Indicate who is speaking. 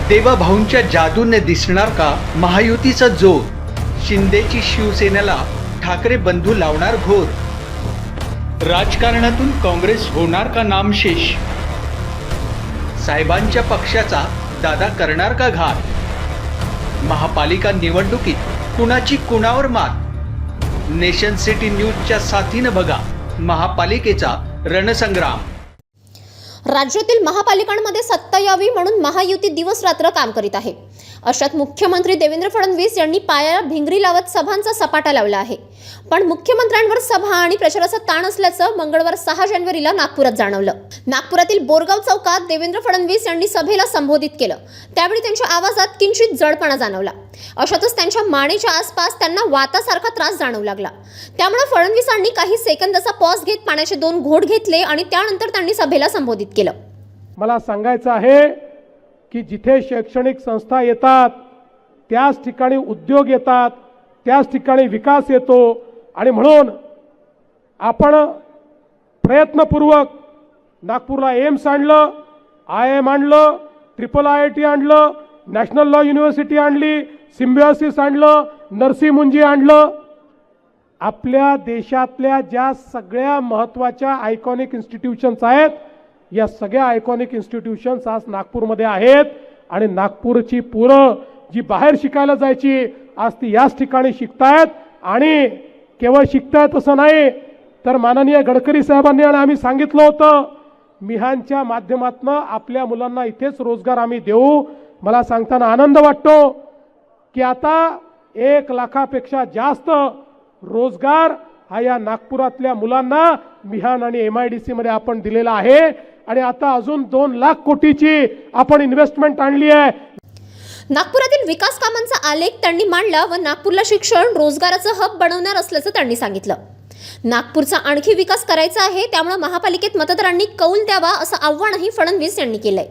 Speaker 1: देवाभाऊंच्या जादूने दिसणार का महायुतीचा जोर? शिंदेची शिवसेनेला ठाकरे बंधू लावणार घोर. राजकारणातून काँग्रेस होणार का नामशेष? साहेबांच्या पक्षाचा दादा करणार का घात? महापालिका निवडणुकीत कुणाची कुणावर मात? नेशन सिटी न्यूजच्या साथीनं बघा महापालिकेचा रणसंग्राम.
Speaker 2: राज्यातील महापालिकांमध्ये सत्ता यावी म्हणून महायुती दिवस रात्र काम करीत आहे. अशात मुख्यमंत्री देवेंद्र फडणवीस यांनी पायाला भिंगरी लावत सभांचा सपाटा लावला आहे. पण मुख्यमंत्र्यांवर सभा आणि प्रचाराचा ताण असल्याचं मंगळवार 6 जानेवारीला नागपुरात जाणवलं. नागपुरातील बोरगाव चौकात देवेंद्र फडणवीस यांनी सभेला संबोधित केलं. त्यावेळी त्यांच्या आवाजात किंचित जडपणा जाणवला. अशातच त्यांच्या मानेच्या आसपास त्यांना वातासारखा त्रास जाणवू लागला. त्यामुळे फडणवीसांनी काही सेकंदाचा पॉज घेत पाण्याचे 2 घोट घेतले आणि त्यानंतर त्यांनी सभेला संबोधित केलं.
Speaker 3: मला सांगायचं आहे की जिथे शैक्षणिक संस्था येतात त्याच ठिकाणी उद्योग येतात, त्याच ठिकाणी विकास येतो. आणि म्हणून आपण प्रयत्नपूर्वक नागपूरला एम्स आणलं, IIM आणलं, IIIT आणलं, नॅशनल लॉ युनिव्हर्सिटी आणली, सिम्बियोसिस आणलं, नरसी मुंजी आणलं. आपल्या देशातल्या ज्या सगळ्या महत्त्वाच्या आयकॉनिक इन्स्टिट्यूशन्स आहेत, या सगळ्या आयकॉनिक इन्स्टिट्यूशन्स आज नागपूरमध्ये आहेत. आणि नागपूरची पोरं जी बाहेर शिकायला जायची आज ती याच ठिकाणी शिकतायत. आणि केवळ शिकतायत असं नाही, तर माननीय गडकरी साहेबांनी आणि आम्ही सांगितलं होतं मिहानच्या माध्यमातून आपल्या मुलांना इथेच रोजगार आम्ही देऊ. मला सांगताना आनंद वाटतो की आता 1 लाखापेक्षा जास्त रोजगार हा या नागपुरातल्या मुलांना मिहान आणि MIDC मध्ये आपण दिलेला आहे. आणि आता अजून 2 लाख कोटीची आपण इन्व्हेस्टमेंट आणली आहे.
Speaker 2: नागपुरातील विकास कामांचा आलेख त्यांनी मांडला व नागपूरला शिक्षण रोजगाराचं हब बनवणार असल्याचं त्यांनी सांगितलं. नागपूरचा आणखी विकास करायचा आहे, त्यामुळे महापालिकेत मतदारांनी कौल द्यावा असं आव्हानही फडणवीस यांनी केलंय.